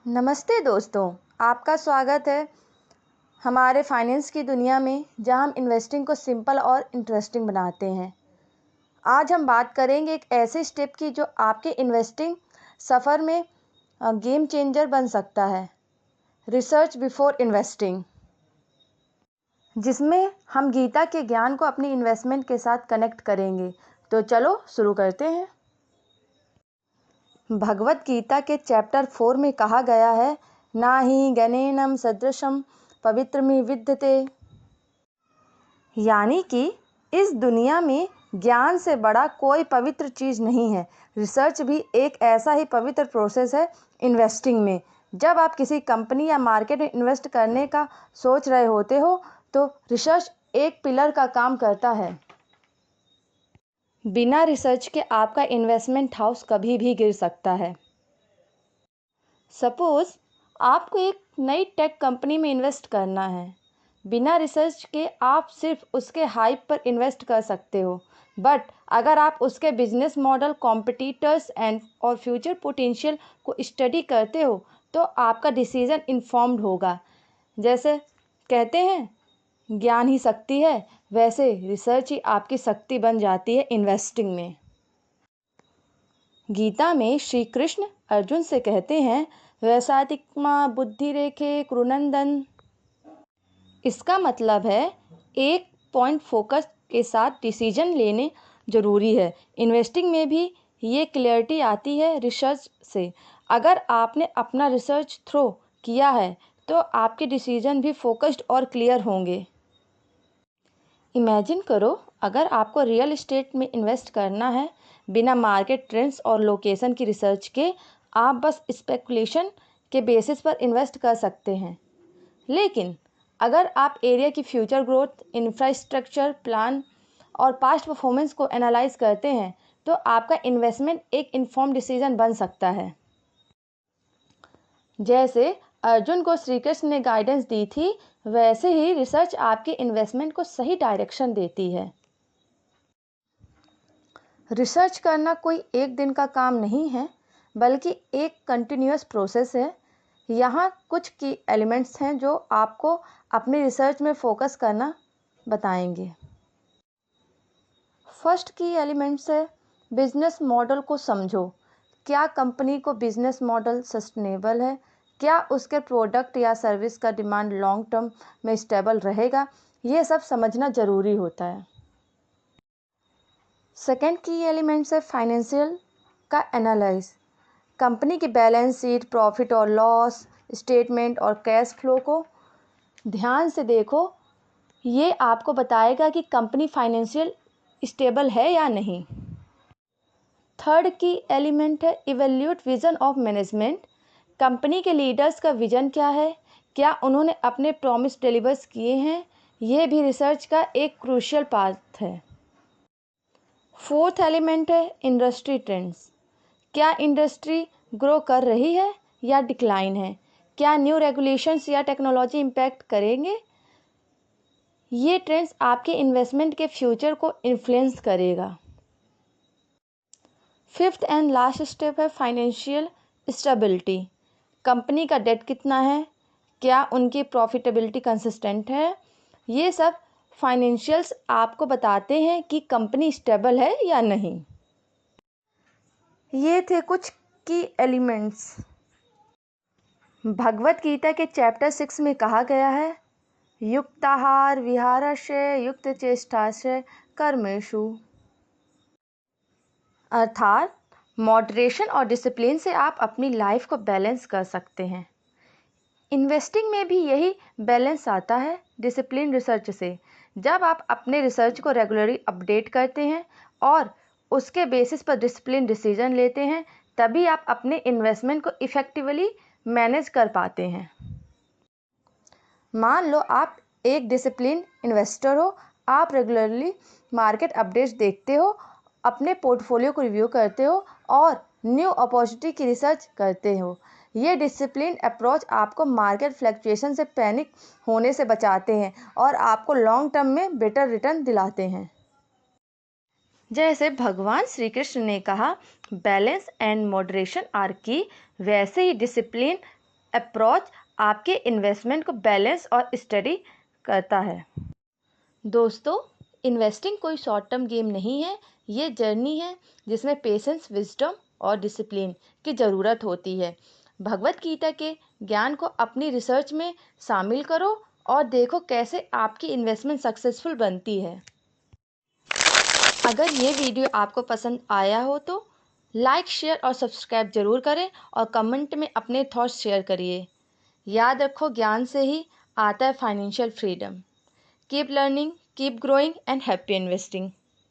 नमस्ते दोस्तों, आपका स्वागत है हमारे फाइनेंस की दुनिया में, जहां हम इन्वेस्टिंग को सिंपल और इंटरेस्टिंग बनाते हैं। आज हम बात करेंगे एक ऐसे स्टेप की जो आपके इन्वेस्टिंग सफ़र में गेम चेंजर बन सकता है। रिसर्च बिफोर इन्वेस्टिंग, जिसमें हम गीता के ज्ञान को अपनी इन्वेस्टमेंट के साथ कनेक्ट करेंगे। तो चलो शुरू करते हैं। भगवत गीता के चैप्टर 4 में कहा गया है, ना ही गणेनम सदृशम पवित्रमि विद्यते। यानी कि इस दुनिया में ज्ञान से बड़ा कोई पवित्र चीज़ नहीं है। रिसर्च भी एक ऐसा ही पवित्र प्रोसेस है इन्वेस्टिंग में। जब आप किसी कंपनी या मार्केट में इन्वेस्ट करने का सोच रहे होते हो तो रिसर्च एक पिलर का काम करता है। बिना रिसर्च के आपका इन्वेस्टमेंट हाउस कभी भी गिर सकता है। सपोज़ आपको एक नई टेक कंपनी में इन्वेस्ट करना है। बिना रिसर्च के आप सिर्फ उसके हाइप पर इन्वेस्ट कर सकते हो, बट अगर आप उसके बिजनेस मॉडल, कॉम्पिटिटर्स और फ्यूचर पोटेंशियल को स्टडी करते हो तो आपका डिसीजन इन्फॉर्म्ड होगा। जैसे कहते हैं ज्ञान ही शक्ति है, वैसे रिसर्च ही आपकी शक्ति बन जाती है इन्वेस्टिंग में। गीता में श्री कृष्ण अर्जुन से कहते हैं, वैसातिकमा बुद्धि रेखे कृनंदन। इसका मतलब है एक पॉइंट फोकस के साथ डिसीजन लेने ज़रूरी है। इन्वेस्टिंग में भी ये क्लियरिटी आती है रिसर्च से। अगर आपने अपना रिसर्च थ्रो किया है तो आपके डिसीजन भी फोकस्ड और क्लियर होंगे। इमेजिन करो, अगर आपको रियल एस्टेट में इन्वेस्ट करना है, बिना मार्केट ट्रेंड्स और लोकेशन की रिसर्च के आप बस स्पेकुलेशन के बेसिस पर इन्वेस्ट कर सकते हैं। लेकिन अगर आप एरिया की फ्यूचर ग्रोथ, इंफ्रास्ट्रक्चर प्लान और पास्ट परफॉर्मेंस को एनालाइज करते हैं तो आपका इन्वेस्टमेंट एक इन्फॉर्म डिसीजन बन सकता है। जैसे अर्जुन को श्री कृष्ण ने गाइडेंस दी थी, वैसे ही रिसर्च आपके इन्वेस्टमेंट को सही डायरेक्शन देती है। रिसर्च करना कोई एक दिन का काम नहीं है, बल्कि एक कंटिन्यूअस प्रोसेस है। यहाँ कुछ की एलिमेंट्स हैं जो आपको अपनी रिसर्च में फोकस करना बताएंगे। फर्स्ट की एलिमेंट्स है बिजनेस मॉडल को समझो। क्या कंपनी को बिजनेस मॉडल सस्टेनेबल है? क्या उसके प्रोडक्ट या सर्विस का डिमांड लॉन्ग टर्म में स्टेबल रहेगा? ये सब समझना ज़रूरी होता है। सेकेंड की एलिमेंट्स है फाइनेंशियल का एनालाइज। कंपनी की बैलेंस शीट, प्रॉफिट और लॉस स्टेटमेंट और कैश फ्लो को ध्यान से देखो। ये आपको बताएगा कि कंपनी फाइनेंशियल स्टेबल है या नहीं। थर्ड की एलिमेंट है evaluate vision of management. Company के लीडर्स का विजन क्या है? क्या उन्होंने अपने प्रॉमिस डिलीवर्स किए हैं? ये भी रिसर्च का एक क्रूशियल पार्ट है। फोर्थ एलिमेंट है इंडस्ट्री ट्रेंड्स। क्या इंडस्ट्री ग्रो कर रही है या डिक्लाइन है? क्या न्यू रेगुलेशंस या टेक्नोलॉजी इम्पैक्ट करेंगे? ये ट्रेंड्स आपके इन्वेस्टमेंट के फ्यूचर को इन्फ्लुएंस करेगा। फिफ्थ एंड लास्ट स्टेप है फाइनेंशियल स्टेबिलिटी। कंपनी का डेट कितना है? क्या उनकी प्रॉफिटेबिलिटी कंसिस्टेंट है? ये सब फाइनेंशियल्स आपको बताते हैं कि कंपनी स्टेबल है या नहीं। ये थे कुछ की एलिमेंट्स। भगवत गीता के चैप्टर 6 में कहा गया है, युक्ताहार विहारस्य युक्त चेष्टास्य कर्मेषु। अर्थात मॉडरेशन और डिसिप्लिन से आप अपनी लाइफ को बैलेंस कर सकते हैं। इन्वेस्टिंग में भी यही बैलेंस आता है डिसिप्लिन रिसर्च से। जब आप अपने रिसर्च को रेगुलरली अपडेट करते हैं और उसके बेसिस पर डिसिप्लिन डिसीजन लेते हैं, तभी आप अपने इन्वेस्टमेंट को इफ़ेक्टिवली मैनेज कर पाते हैं। मान लो आप एक डिसिप्लिन इन्वेस्टर हो, आप रेगुलरली मार्केट अपडेट्स देखते हो, अपने पोर्टफोलियो को रिव्यू करते हो और न्यू अपॉर्चुनिटी की रिसर्च करते हो। ये डिसिप्लिन अप्रोच आपको मार्केट फ्लक्चुएशन से पैनिक होने से बचाते हैं और आपको लॉन्ग टर्म में बेटर रिटर्न दिलाते हैं। जैसे भगवान श्री कृष्ण ने कहा, बैलेंस एंड मॉडरेशन आर की, वैसे ही डिसिप्लिन अप्रोच आपके इन्वेस्टमेंट को बैलेंस और स्टडी करता है। दोस्तों, इन्वेस्टिंग कोई शॉर्ट टर्म गेम नहीं है, ये जर्नी है जिसमें पेशेंस, विजडम और डिसिप्लिन की ज़रूरत होती है। भगवत गीता के ज्ञान को अपनी रिसर्च में शामिल करो और देखो कैसे आपकी इन्वेस्टमेंट सक्सेसफुल बनती है। अगर ये वीडियो आपको पसंद आया हो तो लाइक, शेयर और सब्सक्राइब जरूर करें और कमेंट में अपने थॉट्स शेयर करिए। याद रखो, ज्ञान से ही आता है financial freedom. Keep learning, keep growing and happy investing.